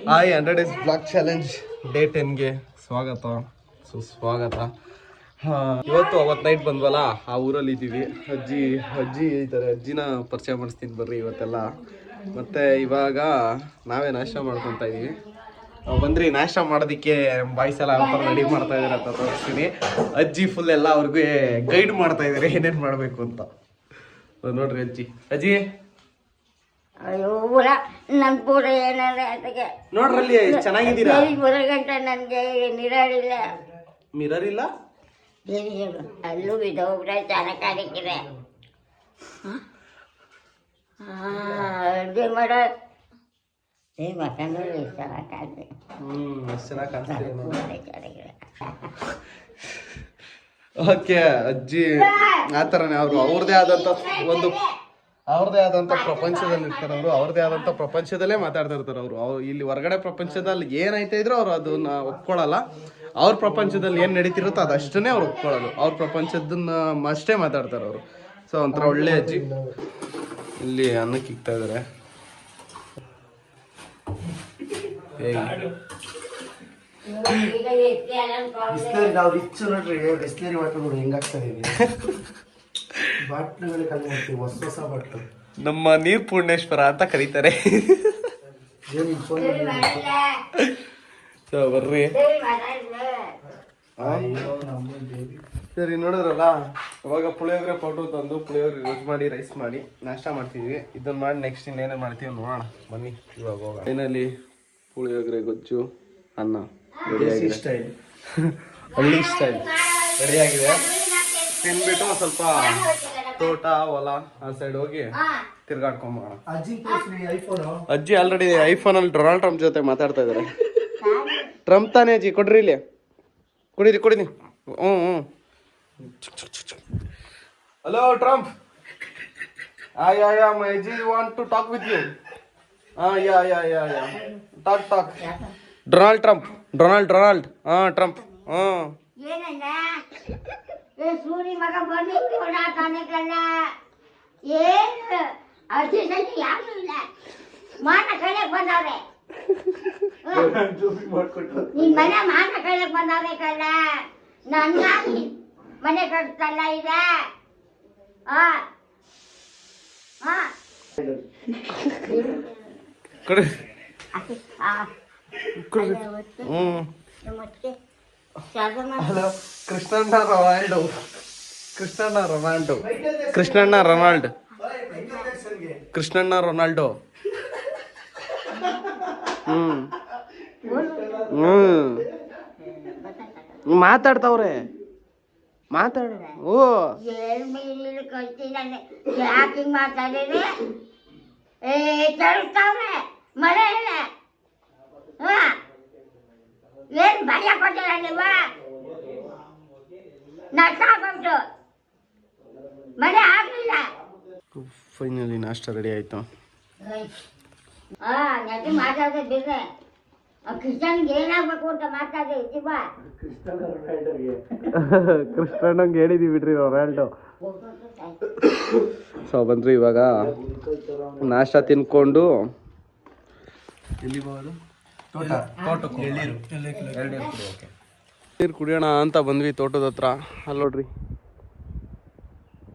Hi 100 days blog challenge day 10ಗೆ ಸ್ವಾಗತ ಸುಸ್ವಾಗತ. ಇವತ್ತು ಅವತ್ತು ನೈಟ್ ಬಂದ್ವಲ್ಲ, ಆ ಊರಲ್ಲಿ ಇದ್ದೀವಿ. ಅಜ್ಜಿ ಇದ್ದಾರೆ, ಅಜ್ಜಿನ ಪರಿಚಯ ಮಾಡಿಸ್ತೀನಿ ಬರ್ರಿ ಇವತ್ತೆಲ್ಲ. ಮತ್ತು ಇವಾಗ ನಾವೇ ನಾಷ್ಟ ಮಾಡ್ಕೊತಾ ಇದ್ದೀವಿ. ಬಂದ್ರಿ ನಾಷ್ಟ ಮಾಡೋದಕ್ಕೆ ಬಾಯ್ಸ್ ಎಲ್ಲ ಯಾವ ಥರ ರೆಡಿ ಮಾಡ್ತಾ ಇದ್ದಾರೆ ಅಂತ ತೋರಿಸ್ತೀನಿ. ಅಜ್ಜಿ ಫುಲ್ ಎಲ್ಲ ಅವ್ರಿಗೆ ಗೈಡ್ ಮಾಡ್ತಾ ಇದ್ದಾರೆ ಏನೇನು ಮಾಡಬೇಕು ಅಂತ. ನೋಡ್ರಿ ಅಜ್ಜಿ ಅಯ್ಯೋ ನನ್ ಪೂರ ಏನಾದ್ರೆ ಅದಕ್ಕೆ ನೋಡ್ರಲ್ಲಿ ಚೆನ್ನಾಗಿದ್ದೀರಾ? ಬರಗಂಟ ನನ್ಗೆ ಮಿರರ್ ಇಲ್ಲ ಅಲ್ಲೂ ಇದೊಬ್ರೆ ಚೆನ್ನಾಗಿ ಕಾಣಿಕ್ಕಿದೆ. ಅಡುಗೆ ಮಾಡೋ ಮಕ್ಕಂದ್ರೆ ಎಷ್ಟು ಚೆನ್ನಾಗಿ ಕಾಣ್ತೀವಿ. ಎಷ್ಟು ಚೆನ್ನಾಗಿ ಕಾಣಿಸ್ತೀವಿ. ಓಕೆ, ಅಜ್ಜಿ ಆ ಥರನೇ ಅವರು ಅವ್ರದೇ ಆದಂಥ ಪ್ರಪಂಚದಲ್ಲಿ ಇರ್ತಾರೆ. ಅವರು ಅವ್ರದೇ ಆದಂಥ ಪ್ರಪಂಚದಲ್ಲೇ ಮಾತಾಡ್ತಾ ಇರ್ತಾರೆ. ಅವರು ಇಲ್ಲಿ ಹೊರಗಡೆ ಪ್ರಪಂಚದಲ್ಲಿ ಏನಾಯ್ತಾ ಇದ್ರು ಅವ್ರು ಅದನ್ನ ಒಪ್ಕೊಳ್ಳಲ್ಲ. ಅವ್ರ ಪ್ರಪಂಚದಲ್ಲಿ ಏನು ನಡೀತಿರುತ್ತೋ ಅದಷ್ಟನ್ನೇ ಅವ್ರು ಒಪ್ಕೊಳ್ಳೋದು. ಅವ್ರ ಪ್ರಪಂಚದನ್ನ ಅಷ್ಟೇ ಮಾತಾಡ್ತಾರೆ ಅವರು. ಸೊ ಒಂಥರ ಒಳ್ಳೆ ಅಜ್ಜಿ. ಇಲ್ಲಿ ಅನ್ನಕ್ಕೆ ಇಕ್ತಾ ಇದ್ದಾರೆ. ನಾವು ರಿಚ್ ನೋಡ್ರಿ, ಬಿಸ್ಲೇರಿ ವಾಟರ್ ನೋಡಿ ಹೆಂಗಾಗ್ತಾ ಇದೀವಿ. ಬಾಟ್ಲುಗಳೇ ಕಮ್ಮಿ ಮಾಡ್ತೀವಿ, ಹೊಸ ಬಾಟ್ಲು. ನಮ್ಮ ನೀರ್ ಪೂರ್ಣೇಶ್ವರ ಅಂತ ಕರೀತಾರೆ. ಬರ್ರಿ. ಸರಿ, ನೋಡಿದ್ರಲ್ಲ, ಇವಾಗ ಪುಳಿಯೋಗರೆ ಪೌಡ್ರು ತಂದು ಪುಳಿಯೋಗರೆ ಯೂಸ್ ಮಾಡಿ ರೈಸ್ ಮಾಡಿ ನಾಷ್ಟ ಮಾಡ್ತಿದ್ವಿ. ಇದನ್ನ ಮಾಡಿ ನೆಕ್ಸ್ಟ್ ಇನ್ನೇನೇ ಮಾಡ್ತೀವಿ ನೋಡೋಣ ಬನ್ನಿ. ಇವಾಗ ಹೋಗೋಣ. ಫೈನಲಿ ಪುಳಿಯೋಗರೆ ಗೊಜ್ಜು ಅನ್ನ ರೆಡಿಯಾಗಿದೆ. ಹಳ್ಳಿ ಸ್ಟೈಲ್ ರೆಡಿಯಾಗಿದೆ. ತಿನ್ಬಿಟ್ಟು ಸ್ವಲ್ಪ ತೋಟ ಹೊಲ ಆ ಸೈಡ್ ಹೋಗಿ ತಿರ್ಗಾಡ್ಕೊಂಬೋಣ. ಅಜ್ಜಿ ಆಲ್ರೆಡಿ ಐಫೋನಲ್ಲಿ ಡೊನಾಲ್ಡ್ ಟ್ರಂಪ್ ಜೊತೆ ಮಾತಾಡ್ತಾ ಇದಾರೆ. ಟ್ರಂಪ್ ತಾನೇ ಅಜ್ಜಿ? ಕೊಡ್ರಿ ಇಲ್ಲಿ, ಕುಡೀರಿ. ಹ್ಞೂ. Hello Trump. ಮೈ ಅಜ್ಜಿ want to talk with you. Talk. Donald Trump. Trump. ಸೂರಿ ಮಗ ಬಂದಿತ್ತು ತಾನೆ ಕಲ್ಲ. ಏನು ಅರ್ಜೆಂಟ್ ಯಾರು ಇಲ್ಲ, ಮಾನ ಕಳೆಯಕ್ ಬಂದವ್ರೆ. ನಿನ್ ಮನೆ ಮಾನ ಕಳೆಯಕ್ ಬಂದವ್ರೆ ಕಲ್ಲ. ನನ್ಗಾಗಿ ಮನೆ ಕಟ್ತಲ್ಲ ಈಗ. Hello, Krishnanna Ronaldo. ಮಾತಾಡ್ತಾವ್ರೆ. ಓ ಯಾಕೆ ಮಾತಾಡಿದ್ರೆ ತರುತ್ತಾವ್ರೆ ಮಳೆ ಇಲ್ಲ. ಏನ್ ಭಯ ಕೊಟ್ಟಿಲ್ಲ ನೀವು? ನಷ್ಟ ಮಳೆ ಆಗ್ಲಿಲ್ಲ. ಫೈನಲಿ ನಾಷ್ಟ ರೆಡಿ ಆಯ್ತು. ನೆಟ್ಟಿ ಮಾತಾಡೋದೇ ಬಿಡ್ರೆ ಕೃಷ್ಣನ್ಗೆ ಏನಾಗ್ಬೇಕು ಅಂತ ಮಾತಾಡಿ ಇದ್ದೀವಾ? ಕೃಷ್ಣಣ್ಣಂಗೆ ಹೇಳಿದೀವಿ ಬಿಡ್ರಿ ರೊನಾಲ್ಡೋ. ಸೊ ಬಂದ್ರಿ ಇವಾಗ ನಾಷ್ಟ ತಿನ್ಕೊಂಡು ಎಲ್ಲಿ ಹೋಗೋದು? ನೀರು ಕುಡಿಯೋಣ ಅಂತ ಬಂದ್ವಿ ತೋಟದ ಹತ್ರ. ಅಲ್ಲಿ ನೋಡ್ರಿ,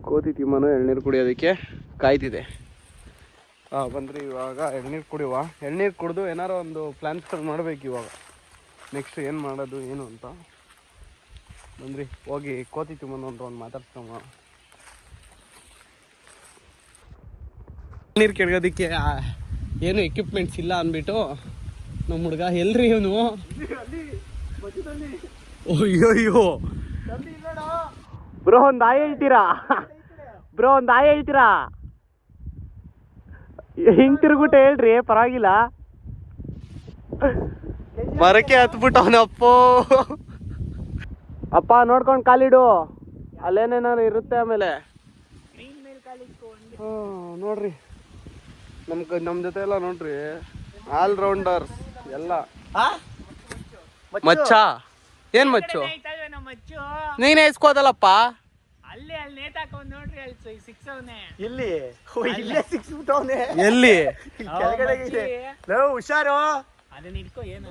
ಕೋತಿ ತಿಮ್ಮನು ಎಳ್ನೀರು ಕುಡಿಯೋದಕ್ಕೆ ಕಾಯ್ತಿದೆ. ಬಂದ್ರಿ ಇವಾಗ ಎಳ್ನೀರು ಕುಡಿದು ಏನಾರು ಒಂದು ಪ್ಲ್ಯಾನ್ಸ್ಗಳು ಮಾಡ್ಬೇಕು ಇವಾಗ. ನೆಕ್ಸ್ಟ್ ಏನು ಮಾಡೋದು ಏನು ಅಂತ ಬಂದ್ರಿ. ಹೋಗಿ ಕೋತಿ ತಿಮ್ಮನು ಅಂತ ಒಂದು ಮಾತಾಡ್ಸ್ಕೊಂಬ. ನೀರು ಕೆಡ್ಗೋದಕ್ಕೆ ಏನು ಎಕ್ವಿಪ್ಮೆಂಟ್ಸ್ ಇಲ್ಲ ಅಂದ್ಬಿಟ್ಟು ನಮ್ಮ ಹುಡುಗ ಎಲ್ರಿ ಇವನು. ಅಯ್ಯೋ ಬ್ರೋ, ಒಂದು ಆಯ್ ಹೇಳ್ತೀರಾ? ಹಿಂಗ್ ತಿರ್ಗುಟ ಹೇಳ್ರಿ, ಪರವಾಗಿಲ್ಲ. ಮರಕ್ಕೆ ಹತ್ಬಿಟ್ಟು ಅವನಪ್ಪೋ. ಅಪ್ಪ ನೋಡ್ಕೊಂಡು ಕಾಲಿಡು, ಅಲ್ಲೇನೇನಾರು ಇರುತ್ತೆ ಆಮೇಲೆ. ನೋಡ್ರಿ ನಮ್ಮ ಜೊತೆ ಎಲ್ಲ ನೋಡ್ರಿ ಆಲ್ರೌಂಡರ್ಸ್ ಎಲ್ಲ. ಮಚ್ಚ ಏನ್ ಮಚ್ಚು? ನೀನೇ ಇಸ್ಕೋದಲ್ಲಪ್ಪ. ಅಲ್ಲಿ ನೇತಾಕೊಂಡ್ ನೋಡ್ರಿ, ಅಲ್ಲಿ ಸಿಕ್ಸ್ ಅವನೇ. ಇಲ್ಲೇ ಸಿಕ್ಸ್ ಬಿಟ್ಟವನೆ. ಎಲ್ಲಿ? ಕೆಳಗಡೆ ಇದೆ. ಹುಷಾರು. ಅದನ್ನ ಇಟ್ಕೋ ಏನು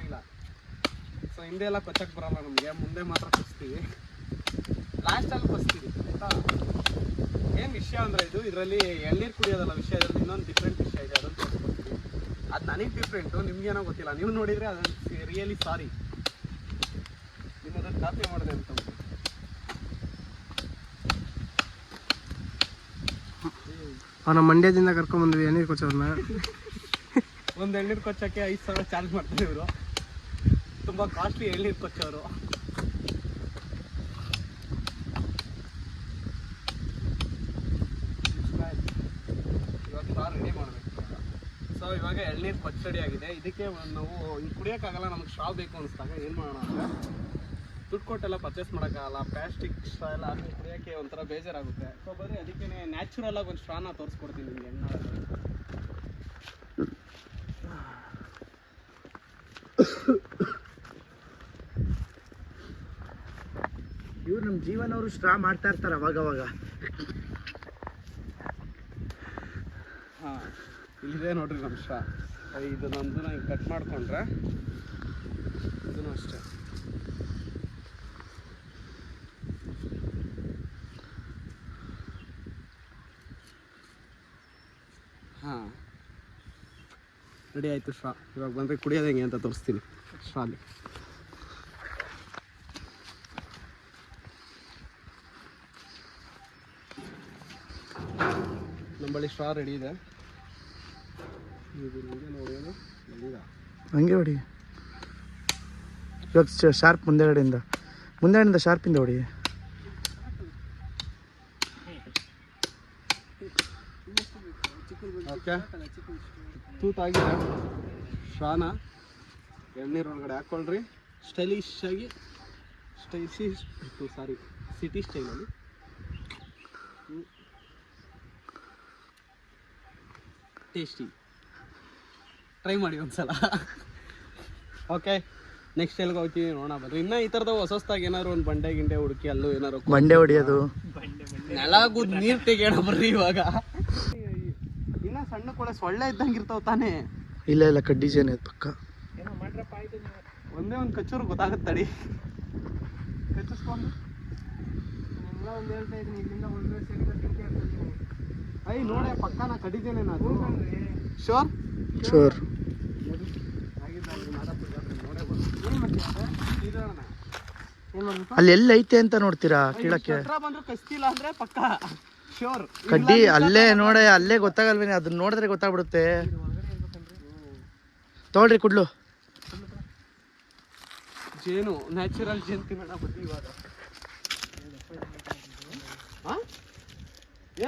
ಇಲ್ಲ. ಸೊ ಹಿಂದೆ ಎಲ್ಲ ಕೊಚ್ಚಕ್ಕೆ ಬರಲ್ಲ ನಮಗೆ, ಮುಂದೆ ಮಾತ್ರ ಕೊಚ್ತೀವಿ, ಲಾಸ್ಟಲ್ಲಿ ಕೊಚ್ತೀವಿ ಆಯಿತಾ. ಏನು ವಿಷಯ ಅಂದರೆ ಇದರಲ್ಲಿ ಎಳ್ನೀರು ಕುಡಿಯೋದಲ್ಲ ವಿಷಯ, ಇದರಲ್ಲಿ ಇನ್ನೊಂದು ಡಿಫ್ರೆಂಟ್ ವಿಷಯ ಇದೆ, ಅದನ್ನು ತೋರಿಸ್ಕೊಡ್ತೀವಿ. ಅದು ನನಗೆ ಡಿಫ್ರೆಂಟು, ನಿಮ್ಗೇನೋ ಗೊತ್ತಿಲ್ಲ. ನೀವು ನೋಡಿದರೆ ಅದನ್ನು ರಿಯಲಿ ಸಾರಿ, ನಿಮ್ಮದನ್ನು ಕಾಪಿ ಮಾಡಿದೆ ಅಂತ. ನಮ್ಮ ಮಂಡ್ಯದಿಂದ ಕರ್ಕೊಂಡ್ಬಂದ್ವಿ ಎಣ್ಣೀರು ಕೊಚ್ಚೋರ್ನ. ಒಂದು ಎಳ್ನೀರು ಕೊಚ್ಚೋಕ್ಕೆ 5,000 ಚಾರ್ಜ್ ಮಾಡ್ತಾರೆ ಇವರು, ತುಂಬ ಕಾಸ್ಟ್ಲಿ ಎಳ್ನೀರು ಕೊಚ್ಚೋರು. ಇವಾಗ ರೆಡಿ ಮಾಡಬೇಕು. ಸೊ ಇವಾಗ ಎಳ್ನೀರು ಕೊಚ್ಚಡಿ ಆಗಿದೆ. ಇದಕ್ಕೆ ನಾವು ಹಿಂಗೆ ಕುಡಿಯೋಕ್ಕಾಗಲ್ಲ, ನಮಗೆ ಸ್ಟ್ರಾ ಬೇಕು ಅನಿಸ್ದಾಗ ಏನು ಮಾಡೋಣ ಅಂದರೆ, ದುಡ್ಡು ಕೊಟ್ಟೆಲ್ಲ ಪರ್ಚೇಸ್ ಮಾಡೋಕ್ಕಾಗಲ್ಲ, ಪ್ಲಾಸ್ಟಿಕ್ ಸ್ಟ್ರಾ ಎಲ್ಲ ಹಾಕಿ ಕುಡಿಯೋಕ್ಕೆ ಒಂಥರ ಬೇಜಾರಾಗುತ್ತೆ. ಸೊ ಬರೀ ಅದಕ್ಕೆ ನ್ಯಾಚುರಲಾಗಿ ಒಂದು ಸ್ಟ್ರಾನ ತೋರಿಸ್ಕೊಡ್ತೀನಿ ನಿಮಗೆ ಹೆಂಗೆ ಮಾಡೋದು. ಇವ್ರು ನಮ್ಮ ಜೀವನವರು ಸ್ಟ್ರಾ ಮಾಡ್ತಾ ಇರ್ತಾರೆ ಅವಾಗವಾಗ. ಹಾಂ, ಇಲ್ಲಿದೆ ನೋಡ್ರಿ ನಮ್ಮ ಸ್ಟ್ರಾ. ಇದು ನಮ್ಮದನ್ನ ಹಿಂಗೆ ಕಟ್ ಮಾಡಿಕೊಂಡ್ರೆ ಇದನ್ನು ಅಷ್ಟೇ. ಹಾಂ, ರೆಡಿ ಆಯಿತು ಸ್ಟ್ರಾ. ಇವಾಗ ಬಂದರೆ ಕುಡಿಯೋದು ಹೆಂಗೆ ಅಂತ ತೋರಿಸ್ತೀನಿ ಸ್ಟ್ರಾಲಿ. ನಮ್ಮ ಬಳಿ ಸ್ಟ್ರಾ ರೆಡಿ ಇದೆ. ಇದು ನಿಮಗೆ ನೋಡೋದು ಎಲ್ಲಿದೆ? ಹಂಗೆ ಹೊಡಿ. ಇವಾಗ ಶಾರ್ಪ್ ಮುಂದೆಗಡೆಯಿಂದ ಶಾರ್ಪಿಂದ ಹೊಡಿ. ಓಕೆ, ತೂತಾಗಿದೆ ಸ್ಟ್ರಾನ ಎಳ್ನೀರೊಳಗಡೆ ಹಾಕ್ಕೊಳ್ರಿ. ಸ್ಟೈಲಿಶಾಗಿ ಸಿಟಿ ಸ್ಟೈಲಲ್ಲಿ. ಟೇಸ್ಟಿ, ಟ್ರೈ ಮಾಡಿ ಒಂದ್ಸಲ. ಓಕೆ, ನೆಕ್ಸ್ಟ್ ಎಲ್ಲಿಗೆ ಹೋಗ್ತೀವಿ ನೋಡೋಣ ಬರ್ರಿ. ಇನ್ನೂ ಈ ಥರದ ಹೊಸದಾಗಿ ಏನಾದ್ರು ಒಂದು ಬಂಡೆ ಗಿಂಡೆ ಹುಡುಕಿ ಅಲ್ಲೂ ಏನಾರು ಬಂಡೆ ಹೊಡಿಯೋದು, ನೆಲ ಗುದ್ದು ನೀರು ತೆಗಿಯೋಣ ಬರ್ರಿ. ಇವಾಗ ಇನ್ನ ಸಣ್ಣ ಕೊಳೆ ಸೊಳ್ಳೆ ಇದ್ದಂಗೆ ಇರ್ತಾವ ತಾನೇ. ಇಲ್ಲ ಕಡ್ಡಿ ಜೇನೆ ಪಕ್ಕ. ಒಂದೇ ಒಂದು ಕಚ್ಚೂರು ಗೊತ್ತಾಗುತ್ತಡಿ, ಕಚ್ಚಿಸ್ಕೊಂಡು ಒಂದು ಹೇಳ್ತಾ ಇದ್ದೀನಿ. ಇಲ್ಲಿಂದ ಒಂದೇ ಐ ನೋಡೆ ಪಕ್ಕ ನಾ ಕಡಿದ್ದೇನೆ ನಾನು. Sure sure. ಅಲ್ಲಿ ಎಲ್ಲಿ ಐತೆ ಅಂತ ನೋಡ್ತೀರಾ ಕೀಳಕ್ಕೆ? ಬಂದ್ರು ಕಚ್ತಿಲ್ಲ ಅಂದ್ರೆ ಪಕ್ಕ ಶೋರ್. ಕಡ್ಡಿ ಅಲ್ಲೇ ನೋಡೆ, ಅಲ್ಲೇ ಗೊತ್ತಾಗಲ್ವೇನೆ, ಅದನ್ನ ನೋಡಿದ್ರೆ ಗೊತ್ತಾಗ್ಬಿಡುತ್ತೆ. ತಗೊಳ್ರಿ ಕುಡ್ಲು. ಜೇನು, ನ್ಯಾಚುರಲ್ ಜೇನು ತಿನ್ನೋಣ ಬನ್ನಿ ಇವಾಗ.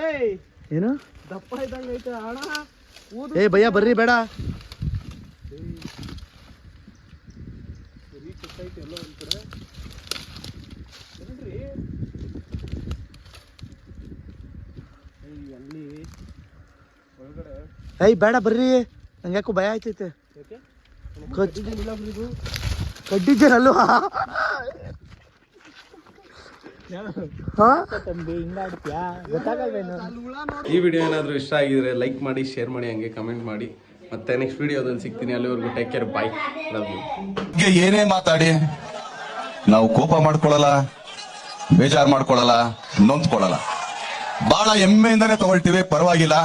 ಏಯ್ ಏನು ದಪ್ಪ ಇದ್ದಂಗೆ ಐತೆ ಅಣ್ಣ. ಏ ಭಯ್ಯ ಬರ್ರಿ ಬೇಡ. ಎಲ್ಲೋ ಅಂತಾರೆ ನೋಡ್ರಿ. ಅಲ್ಲಿ ಒಳಗಡೆ ಏಯ್ ಬೇಡ ಬರ್ರಿ, ನಂಗೆ ಯಾಕೋ ಭಯ ಆಯ್ತೈತೆ. ಯಾಕೆ ಕಡ್ಡಿದ್ದೀರಲ್ವಾ? ಈ ವಿಡಿಯೋ ಏನಾದರೂ ಇಷ್ಟ ಆಗಿದ್ರೆ ಲೈಕ್ ಮಾಡಿ, ಶೇರ್ ಮಾಡಿ, ಹಂಗೆ ಕಮೆಂಟ್ ಮಾಡಿ. ಮತ್ತೆ ನೆಕ್ಸ್ಟ್ ವಿಡಿಯೋದಲ್ಲಿ ಸಿಗ್ತೀನಿ. ಅಲ್ಲಿವರೆಗೂ take care, bye, love you. ಏನೇ ಮಾತಾಡಿ ನಾವು ಕೋಪ ಮಾಡ್ಕೊಳ್ಳಲ್ಲ, ಬೇಜಾರು ಮಾಡ್ಕೊಳ್ಳಲ್ಲ, ನೊಂದ್ಕೊಳ್ಳಲ್ಲ. ಬಹಳ ಹೆಮ್ಮೆಯಿಂದಾನೆ ತಗೊಳ್ತೀವಿ, ಪರವಾಗಿಲ್ಲ.